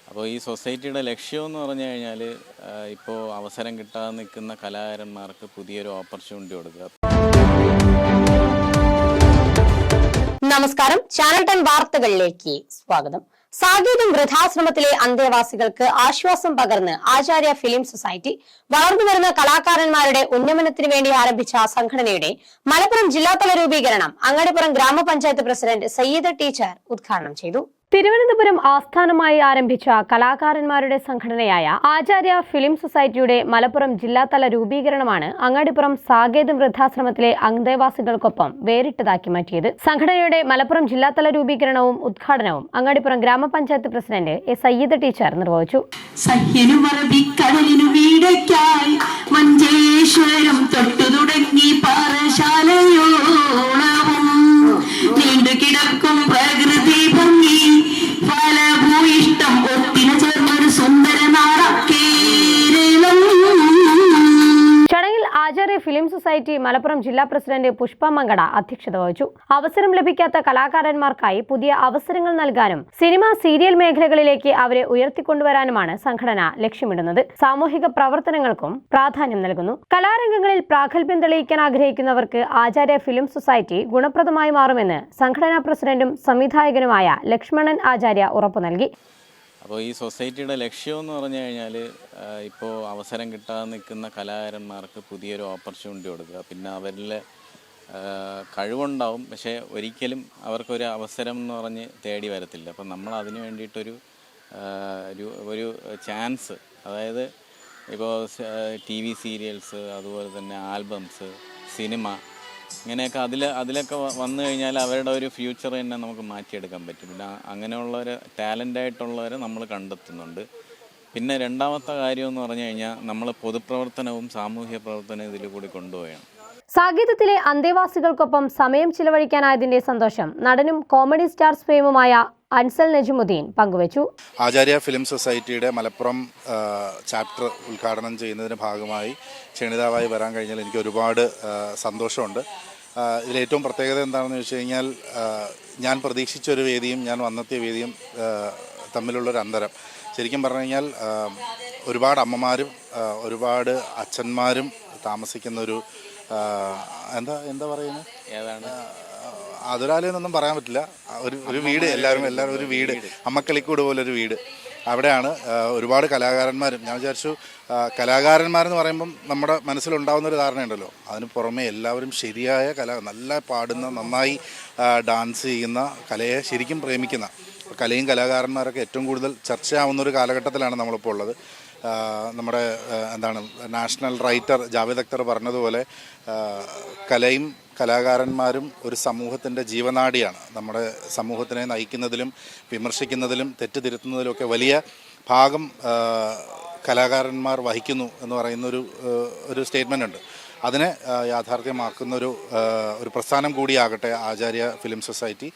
അപ്പോൾ ഈ സൊസൈറ്റിയുടെ ലക്ഷ്യമെന്ന് പറഞ്ഞു കഴിഞ്ഞാൽ ഇപ്പോൾ അവസരം കിട്ടാതെ നിൽക്കുന്ന കലാകാരന്മാർക്ക് പുതിയൊരു ഓപ്പർച്യൂണിറ്റി കൊടുക്കുക. നമസ്കാരം, ചാനൽ 10 വാർത്തകളിലേക്ക് സ്വാഗതം. സാകേതം വൃദ്ധാശ്രമത്തിലെ അന്തേവാസികൾക്ക് ആശ്വാസം പകർന്ന് ആചാര്യ ഫിലിം സൊസൈറ്റി വളർന്നുവരുന്ന കലാകാരന്മാരുടെ ഉന്നമനത്തിനു വേണ്ടി ആരംഭിച്ച സംഘടനയുടെ മലപ്പുറം ജില്ലാതല രൂപീകരണം അങ്ങാടിപ്പുറം ഗ്രാമപഞ്ചായത്ത് പ്രസിഡന്റ് സയ്യിദ ടീച്ചർ ഉദ്ഘാടനം ചെയ്തു. തിരുവനന്തപുരം ആസ്ഥാനമായി ആരംഭിച്ച കലാകാരന്മാരുടെ സംഘടനയായ ആചാര്യ ഫിലിം സൊസൈറ്റിയുടെ മലപ്പുറം ജില്ലാതല രൂപീകരണമാണ് അങ്ങാടിപ്പുറം സാകേതം വൃദ്ധാശ്രമത്തിലെ അന്തേവാസികൾക്കൊപ്പം വേറിട്ടതാക്കി മാറ്റിയത്. സംഘടനയുടെ മലപ്പുറം ജില്ലാതല രൂപീകരണവും ഉദ്ഘാടനവും അങ്ങാടിപ്പുറം ഗ്രാമപഞ്ചായത്ത് പ്രസിഡന്റ് സയ്യിദ ടീച്ചർ നിർവഹിച്ചു. നീണ്ടുകിടക്കും പ്രകൃതി ഭംഗി ഫലഭൂയിഷ്ടം ഒത്തിനു ചേർന്നൊരു സുന്ദര നാടക്കേരളം. ചടങ്ങിൽ ആചാര്യ ഫിലിം സൊസൈറ്റി മലപ്പുറം ജില്ലാ പ്രസിഡന്റ് പുഷ്പ മങ്കട അധ്യക്ഷത വഹിച്ചു. അവസരം ലഭിക്കാത്ത കലാകാരന്മാർക്കായി പുതിയ അവസരങ്ങൾ നൽകാനും സിനിമ, സീരിയൽ മേഖലകളിലേക്ക് അവരെ ഉയർത്തിക്കൊണ്ടുവരാനുമാണ് സംഘടന ലക്ഷ്യമിടുന്നത്. സാമൂഹിക പ്രവർത്തനങ്ങൾക്കും പ്രാധാന്യം നൽകുന്നു. കലാരംഗങ്ങളിൽ പ്രാഗൽഭ്യം തെളിയിക്കാൻ ആഗ്രഹിക്കുന്നവർക്ക് ആചാര്യ ഫിലിം സൊസൈറ്റി ഗുണപ്രദമായി മാറുമെന്ന് സംഘടനാ പ്രസിഡന്റും സംവിധായകനുമായ ലക്ഷ്മണൻ ആചാര്യ ഉറപ്പു നൽകി. അപ്പോൾ ഈ സൊസൈറ്റിയുടെ ലക്ഷ്യമെന്ന് പറഞ്ഞു കഴിഞ്ഞാൽ ഇപ്പോൾ അവസരം കിട്ടാതെ നിൽക്കുന്ന കലാകാരന്മാർക്ക് പുതിയൊരു ഓപ്പർച്യൂണിറ്റി കൊടുക്കുക. പിന്നെ അവരിൽ കഴിവുണ്ടാവും, പക്ഷേ ഒരിക്കലും അവർക്കൊരു അവസരം എന്ന് പറഞ്ഞ് തേടി വരത്തില്ല. അപ്പം നമ്മൾ അതിന് വേണ്ടിയിട്ടൊരു ഒരു ചാൻസ്, അതായത് ഇപ്പോൾ TV സീരിയൽസ്, അതുപോലെ തന്നെ ആൽബംസ്, സിനിമ, ഇങ്ങനെയൊക്കെ അതിലൊക്കെ വന്നു കഴിഞ്ഞാൽ അവരുടെ ഒരു ഫ്യൂച്ചർ തന്നെ നമുക്ക് മാറ്റിയെടുക്കാൻ പറ്റും. പിന്നെ അങ്ങനെയുള്ളവർ, ടാലൻ്റായിട്ടുള്ളവരെ നമ്മൾ കണ്ടെത്തുന്നുണ്ട്. പിന്നെ രണ്ടാമത്തെ കാര്യം എന്ന് പറഞ്ഞു കഴിഞ്ഞാൽ നമ്മൾ പൊതുപ്രവർത്തനവും സാമൂഹ്യ പ്രവർത്തനവും ഇതിൽ കൂടി കൊണ്ടുപോവുകയാണ്. സാകേതത്തിലെ അന്തേവാസികൾക്കൊപ്പം സമയം ചിലവഴിക്കാനായതിന്റെ സന്തോഷം നടനും കോമഡി സ്റ്റാർസ് ഫെയിമുമായ അൻസൽ നജ്മുദ്ദീൻ പങ്കുവച്ചു. ആചാര്യ ഫിലിം സൊസൈറ്റിയുടെ മലപ്പുറം ചാപ്റ്റർ ഉദ്ഘാടനം ചെയ്യുന്നതിൻ്റെ ഭാഗമായി ക്ഷണിതാവായി വരാൻ കഴിഞ്ഞാൽ എനിക്ക് ഒരുപാട് സന്തോഷമുണ്ട്. ഇതിലേറ്റവും പ്രത്യേകത എന്താണെന്ന് വെച്ച് കഴിഞ്ഞാൽ ഞാൻ പ്രതീക്ഷിച്ചൊരു വേദിയും ഞാൻ വന്നെത്തിയ വേദിയും തമ്മിലുള്ളൊരു അന്തരം. ശരിക്കും പറഞ്ഞു കഴിഞ്ഞാൽ ഒരുപാട് അമ്മമാരും ഒരുപാട് അച്ഛന്മാരും താമസിക്കുന്നൊരു എന്താ പറയുന്നത്, ഏതാണ് അതൊരാലെന്നൊന്നും പറയാൻ പറ്റില്ല, ഒരു വീട്, എല്ലാവരും ഒരു വീട്, അമ്മക്കളിക്കൂട് പോലൊരു വീട്. അവിടെയാണ് ഒരുപാട് കലാകാരന്മാരും. ഞാൻ വിചാരിച്ചു കലാകാരന്മാരെന്ന് പറയുമ്പം നമ്മുടെ മനസ്സിലുണ്ടാകുന്നൊരു ധാരണയുണ്ടല്ലോ, അതിന് പുറമെ എല്ലാവരും ശരിയായ നല്ല പാടുന്ന, നന്നായി ഡാൻസ് ചെയ്യുന്ന, കലയെ ശരിക്കും പ്രേമിക്കുന്ന, കലയും കലാകാരന്മാരൊക്കെ ഏറ്റവും കൂടുതൽ ചർച്ചയാവുന്നൊരു കാലഘട്ടത്തിലാണ് നമ്മളിപ്പോൾ ഉള്ളത്. നമ്മുടെ നാഷണൽ റൈറ്റർ ജാവേദ് അക്തർ പറഞ്ഞതുപോലെ കലയും കലാകാരന്മാരും ഒരു സമൂഹത്തിൻ്റെ ജീവനാഡിയാണ്. നമ്മുടെ സമൂഹത്തിനെ നയിക്കുന്നതിലും വിമർശിക്കുന്നതിലും തെറ്റുതിരുത്തുന്നതിലുമൊക്കെ വലിയ ഭാഗം കലാകാരന്മാർ വഹിക്കുന്നു എന്ന് പറയുന്നൊരു സ്റ്റേറ്റ്മെൻ്റ് ഉണ്ട്. അതിനെ യാഥാർത്ഥ്യമാക്കുന്ന ഒരു പ്രസ്ഥാനം കൂടിയാകട്ടെ ആചാര്യ ഫിലിം സൊസൈറ്റി.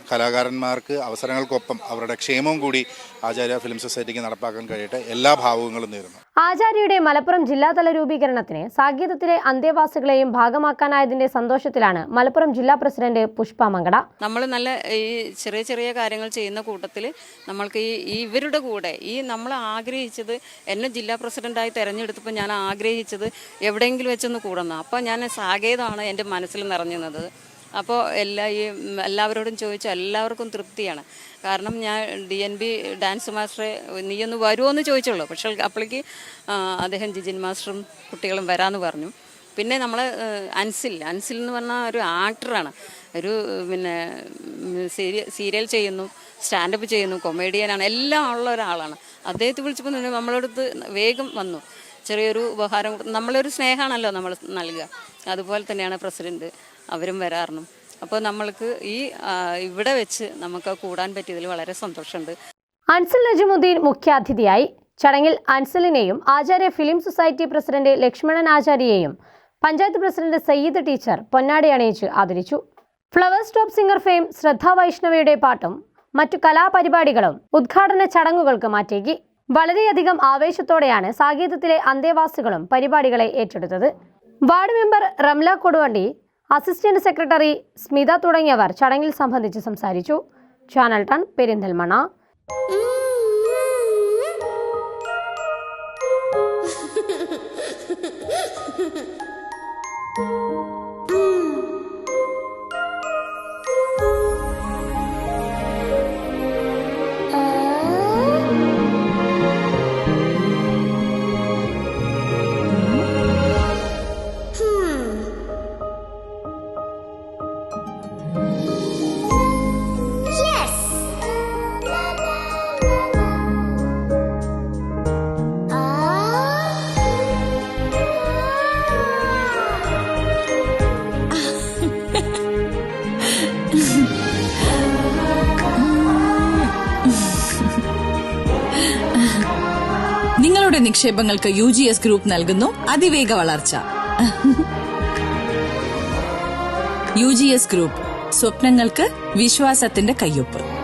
കലാകാരന്മാർക്ക് അവസരങ്ങൾക്കൊപ്പം അവരുടെ ക്ഷേമവും കൂടി ആചാര്യ ഫിലിം സൊസൈറ്റിക്ക് നടപ്പാക്കാൻ കഴിയട്ടെ. എല്ലാ ഭാവുകങ്ങളും നേരുന്നു. ആചാര്യയുടെ മലപ്പുറം ജില്ലാതല രൂപീകരണത്തിന് സാകേതത്തിലെ അന്തേവാസികളെയും ഭാഗമാക്കാനായതിന്റെ സന്തോഷത്തിലാണ് മലപ്പുറം ജില്ലാ പ്രസിഡന്റ് പുഷ്പ മങ്കട. നമ്മൾ നല്ല ഈ ചെറിയ ചെറിയ കാര്യങ്ങൾ ചെയ്യുന്ന കൂട്ടത്തിൽ നമ്മൾക്ക് ഇവരുടെ കൂടെ നമ്മൾ ആഗ്രഹിച്ചത്, എന്നെ ജില്ലാ പ്രസിഡന്റായി തിരഞ്ഞെടുത്തപ്പോൾ ഞാൻ ആഗ്രഹിച്ചത് എവിടെയെങ്കിലും വെച്ചൊന്ന് കൂടുന്ന. അപ്പോൾ ഞാൻ സാകേതമാണ് എൻ്റെ മനസ്സിൽ നിറഞ്ഞുന്നത്. അപ്പോൾ എല്ലാവരോടും ചോദിച്ചാൽ എല്ലാവർക്കും തൃപ്തിയാണ്. കാരണം ഞാൻ DNB ഡാൻസ് മാസ്റ്ററെ നീയൊന്ന് വരുമോ എന്ന് ചോദിച്ചുള്ളൂ. പക്ഷേ അപ്പോഴേക്ക് അദ്ദേഹം ജിജിൻ മാസ്റ്ററും കുട്ടികളും വരാമെന്ന് പറഞ്ഞു. പിന്നെ നമ്മൾ അൻസിൽ എന്ന് പറഞ്ഞാൽ ഒരു ആക്ടറാണ്, പിന്നെ സീരിയൽ ചെയ്യുന്നു, സ്റ്റാൻഡപ്പ് ചെയ്യുന്നു, കൊമേഡിയനാണ്, എല്ലാം ഉള്ള ഒരാളാണ്. അദ്ദേഹത്തെ വിളിച്ചപ്പോൾ നമ്മളടുത്ത് വേഗം വന്നു. ചെറിയൊരു ഉപഹാരം, നമ്മളൊരു സ്നേഹമാണല്ലോ നമ്മൾ നൽകുക. അതുപോലെ തന്നെയാണ് പ്രസിഡന്റ്, അവരും വരാറുണ്ട്. അപ്പോൾ നമ്മൾക്ക് ഇവിടെ വെച്ച് നമുക്ക് കൂടാൻ പറ്റിയതിൽ വളരെ സന്തോഷമുണ്ട്. അൻസൽ നജ്മുദ്ദീൻ മുഖ്യാതിഥിയായി. ചടങ്ങിൽ അൻസലിനെയും Acharya film society president Lakshmanan ആചാര്യയെയും പഞ്ചായത്ത് പ്രസിഡന്റ് സയ്യിദ് ടീച്ചർ പൊന്നാടി അണിയിച്ച് ആദരിച്ചു. ഫ്ലവേഴ്സ് ടോപ്പ് സിംഗർ ഫെയിം ശ്രദ്ധ വൈഷ്ണവയുടെ പാട്ടും മറ്റു കലാപരിപാടികളും ഉദ്ഘാടന ചടങ്ങുകൾക്ക് മാറ്റേകി. വളരെയധികം ആവേശത്തോടെയാണ് സാകേതത്തിലെ അന്തേവാസികളും പരിപാടികളെ ഏറ്റെടുത്തത്. Ward member Ramla Koduvandi, assistant secretary Smitha തുടങ്ങിയവർ ചടങ്ങിൽ സംബന്ധിച്ച് സംസാരിച്ചു. ചാനൽ 10 പെരിന്തൽമണ്ണ. നിങ്ങളുടെ നിക്ഷേപങ്ങൾക്ക് UGS ഗ്രൂപ്പ് നൽകുന്നു അതിവേഗ വളർച്ച. UGS ഗ്രൂപ്പ്, സ്വപ്നങ്ങൾക്ക് വിശ്വാസത്തിന്റെ കയ്യൊപ്പ്.